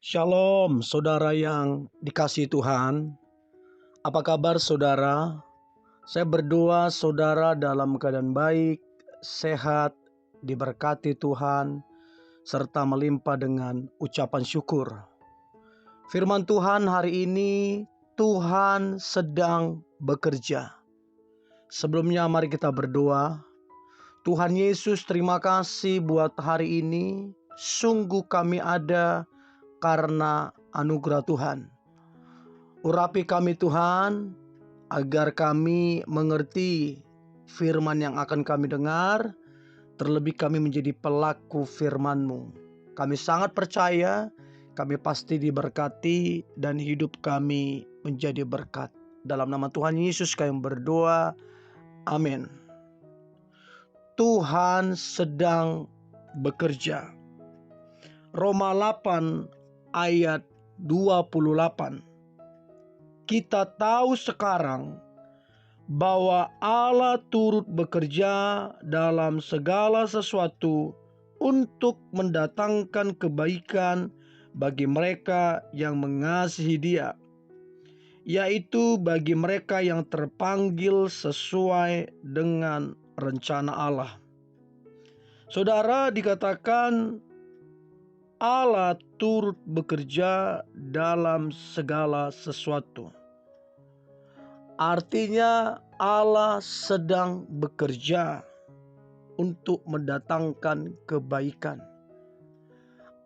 Shalom, saudara yang dikasihi Tuhan. Apa kabar saudara? Saya berdoa saudara dalam keadaan baik, sehat, diberkati Tuhan, serta melimpah dengan ucapan syukur. Firman Tuhan hari ini, Tuhan sedang bekerja. Sebelumnya mari kita berdoa. Tuhan Yesus, terima kasih buat hari ini. Sungguh kami ada karena anugerah Tuhan. Urapi kami Tuhan, agar kami mengerti firman yang akan kami dengar, terlebih kami menjadi pelaku firman-Mu. Kami sangat percaya, kami pasti diberkati dan hidup kami menjadi berkat. Dalam nama Tuhan Yesus kami berdoa, amin. Tuhan sedang bekerja. Roma 8 ayat 28. Kita tahu sekarang bahwa Allah turut bekerja dalam segala sesuatu untuk mendatangkan kebaikan bagi mereka yang mengasihi Dia, yaitu bagi mereka yang terpanggil sesuai dengan rencana Allah. Saudara, dikatakan Allah turut bekerja dalam segala sesuatu. Artinya Allah sedang bekerja untuk mendatangkan kebaikan.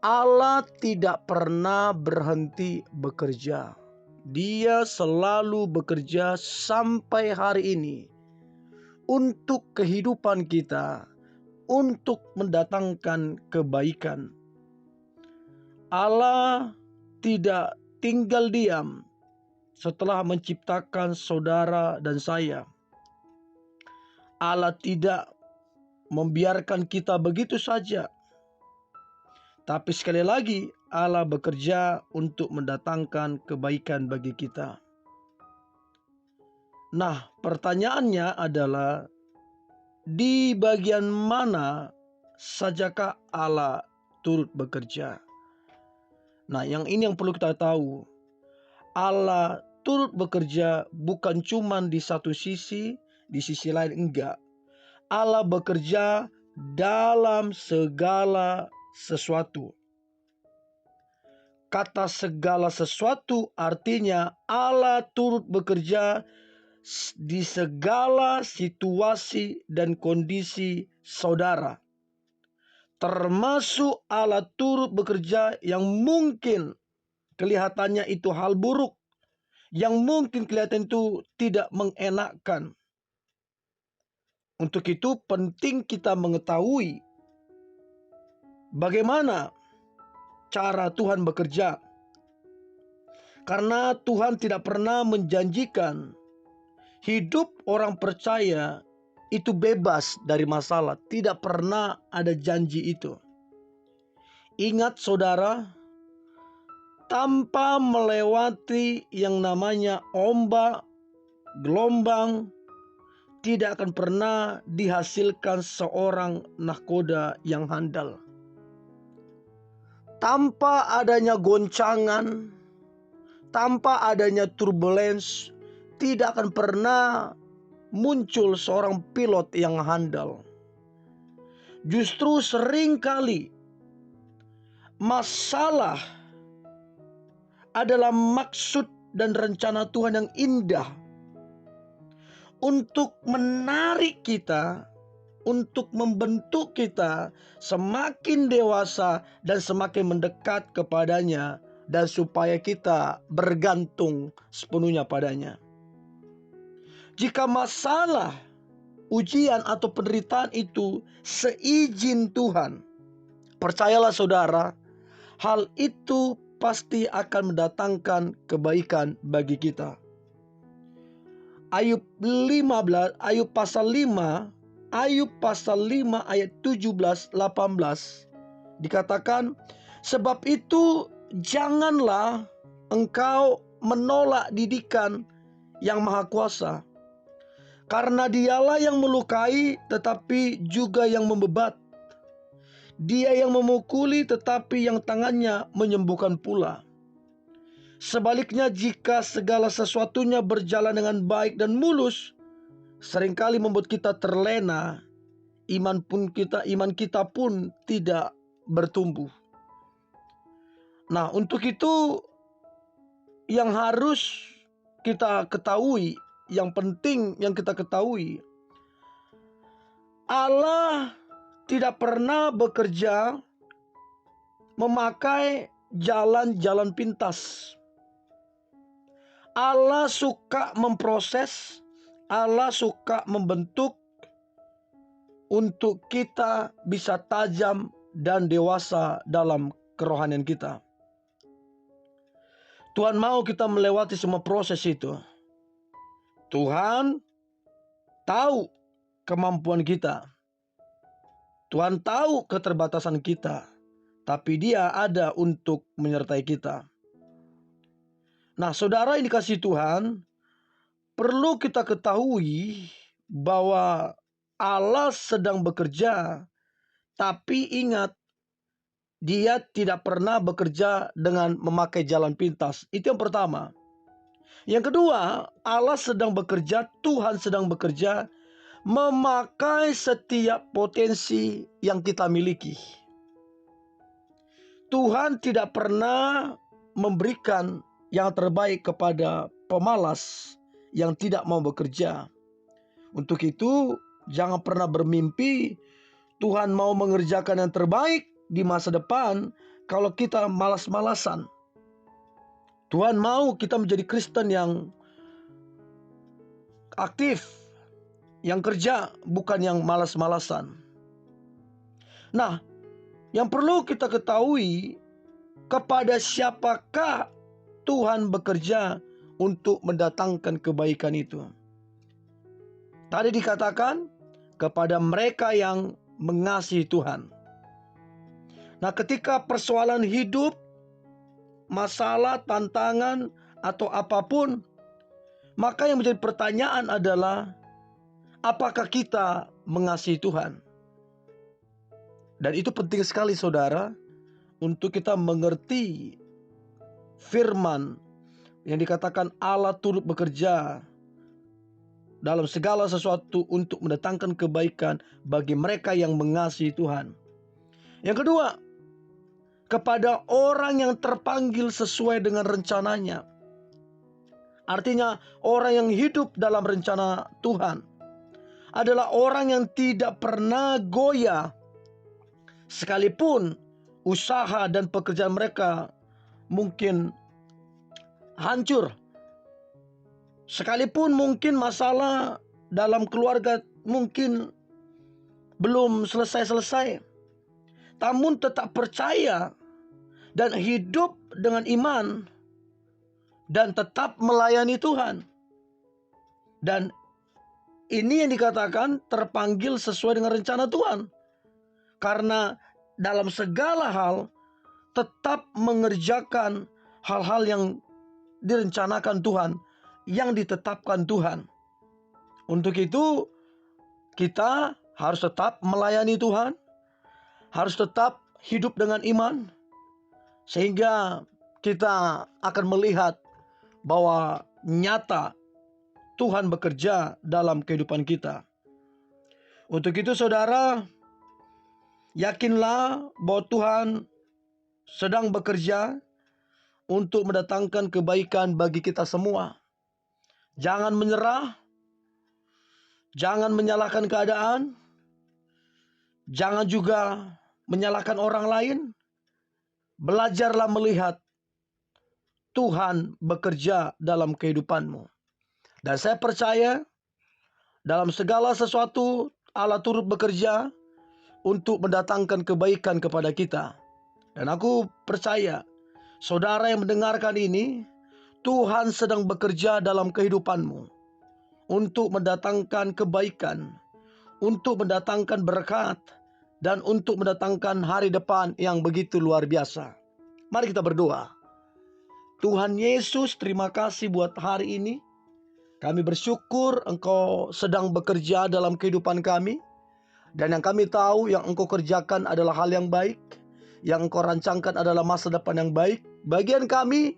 Allah tidak pernah berhenti bekerja. Dia selalu bekerja sampai hari ini untuk kehidupan kita, untuk mendatangkan kebaikan. Allah tidak tinggal diam setelah menciptakan saudara dan saya. Allah tidak membiarkan kita begitu saja. Tapi sekali lagi Allah bekerja untuk mendatangkan kebaikan bagi kita. Nah, pertanyaannya adalah di bagian mana sajakah Allah turut bekerja? Nah, yang perlu kita tahu. Allah turut bekerja bukan cuma di satu sisi, di sisi lain enggak. Allah bekerja dalam segala sesuatu. Kata segala sesuatu artinya Allah turut bekerja di segala situasi dan kondisi saudara. Termasuk Allah turut bekerja yang mungkin kelihatannya itu hal buruk, yang mungkin kelihatan itu tidak mengenakkan. Untuk itu penting kita mengetahui bagaimana cara Tuhan bekerja. Karena Tuhan tidak pernah menjanjikan hidup orang percaya itu bebas dari masalah. Tidak pernah ada janji itu. Ingat saudara, tanpa melewati yang namanya ombak, gelombang, tidak akan pernah dihasilkan seorang nahkoda yang handal. Tanpa adanya goncangan, tanpa adanya turbulence, tidak akan pernah muncul seorang pilot yang handal. Justru seringkali masalah adalah maksud dan rencana Tuhan yang indah untuk menarik kita, untuk membentuk kita semakin dewasa dan semakin mendekat kepadanya, dan supaya kita bergantung sepenuhnya padanya. Jika masalah, ujian atau penderitaan itu seizin Tuhan, percayalah saudara, hal itu pasti akan mendatangkan kebaikan bagi kita. Ayub pasal 5 ayat 17-18 dikatakan, sebab itu janganlah engkau menolak didikan yang maha kuasa, karena dialah yang melukai tetapi juga yang membebat. Dia yang memukuli tetapi yang tangannya menyembuhkan pula. Sebaliknya, jika segala sesuatunya berjalan dengan baik dan mulus, seringkali membuat kita terlena, iman kita pun tidak bertumbuh. Nah, untuk itu yang harus kita ketahui, yang penting yang kita ketahui, Allah tidak pernah bekerja memakai jalan-jalan pintas. Allah suka memproses, Allah suka membentuk untuk kita bisa tajam dan dewasa dalam kerohanian kita. Tuhan mau kita melewati semua proses itu. Tuhan tahu kemampuan kita. Tuhan tahu keterbatasan kita. Tapi Dia ada untuk menyertai kita. Nah, saudara yang dikasihi Tuhan, perlu kita ketahui bahwa Allah sedang bekerja. Tapi ingat, Dia tidak pernah bekerja dengan memakai jalan pintas. Itu yang pertama. Yang kedua, Allah sedang bekerja, Tuhan sedang bekerja memakai setiap potensi yang kita miliki. Tuhan tidak pernah memberikan yang terbaik kepada pemalas yang tidak mau bekerja. Untuk itu, jangan pernah bermimpi Tuhan mau mengerjakan yang terbaik di masa depan kalau kita malas-malasan. Tuhan mau kita menjadi Kristen yang aktif, yang kerja, bukan yang malas-malasan. Nah, yang perlu kita ketahui, kepada siapakah Tuhan bekerja untuk mendatangkan kebaikan itu? Tadi dikatakan kepada mereka yang mengasihi Tuhan. Nah, ketika persoalan hidup, masalah, tantangan, atau apapun, maka yang menjadi pertanyaan adalah, apakah kita mengasihi Tuhan? Dan itu penting sekali, saudara, untuk kita mengerti firman yang dikatakan Allah turut bekerja dalam segala sesuatu untuk mendatangkan kebaikan bagi mereka yang mengasihi Tuhan. Yang kedua, kepada orang yang terpanggil sesuai dengan rencananya. Artinya, orang yang hidup dalam rencana Tuhan adalah orang yang tidak pernah goyah, sekalipun usaha dan pekerjaan mereka mungkin hancur. Sekalipun mungkin masalah dalam keluarga mungkin belum selesai-selesai, namun tetap percaya dan hidup dengan iman dan tetap melayani Tuhan. Dan ini yang dikatakan terpanggil sesuai dengan rencana Tuhan. Karena dalam segala hal tetap mengerjakan hal-hal yang direncanakan Tuhan, yang ditetapkan Tuhan. Untuk itu kita harus tetap melayani Tuhan, harus tetap hidup dengan iman, sehingga kita akan melihat bahwa nyata Tuhan bekerja dalam kehidupan kita. Untuk itu, saudara, yakinlah bahwa Tuhan sedang bekerja untuk mendatangkan kebaikan bagi kita semua. Jangan menyerah, jangan menyalahkan keadaan, jangan juga menyalahkan orang lain. Belajarlah melihat Tuhan bekerja dalam kehidupanmu. Dan saya percaya dalam segala sesuatu Allah turut bekerja untuk mendatangkan kebaikan kepada kita. Dan aku percaya saudara yang mendengarkan ini, Tuhan sedang bekerja dalam kehidupanmu untuk mendatangkan kebaikan, untuk mendatangkan berkat, dan untuk mendatangkan hari depan yang begitu luar biasa. Mari kita berdoa. Tuhan Yesus, terima kasih buat hari ini. Kami bersyukur Engkau sedang bekerja dalam kehidupan kami. Dan yang kami tahu yang Engkau kerjakan adalah hal yang baik, yang Engkau rancangkan adalah masa depan yang baik. Bagian kami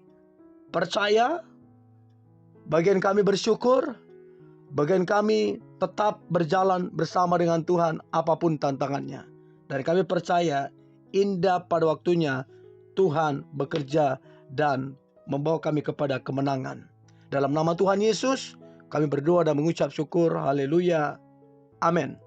percaya, bagian kami bersyukur, bagian kami tetap berjalan bersama dengan Tuhan apapun tantangannya. Dan kami percaya indah pada waktunya Tuhan bekerja dan membawa kami kepada kemenangan. Dalam nama Tuhan Yesus kami berdoa dan mengucap syukur. Haleluya. Amin.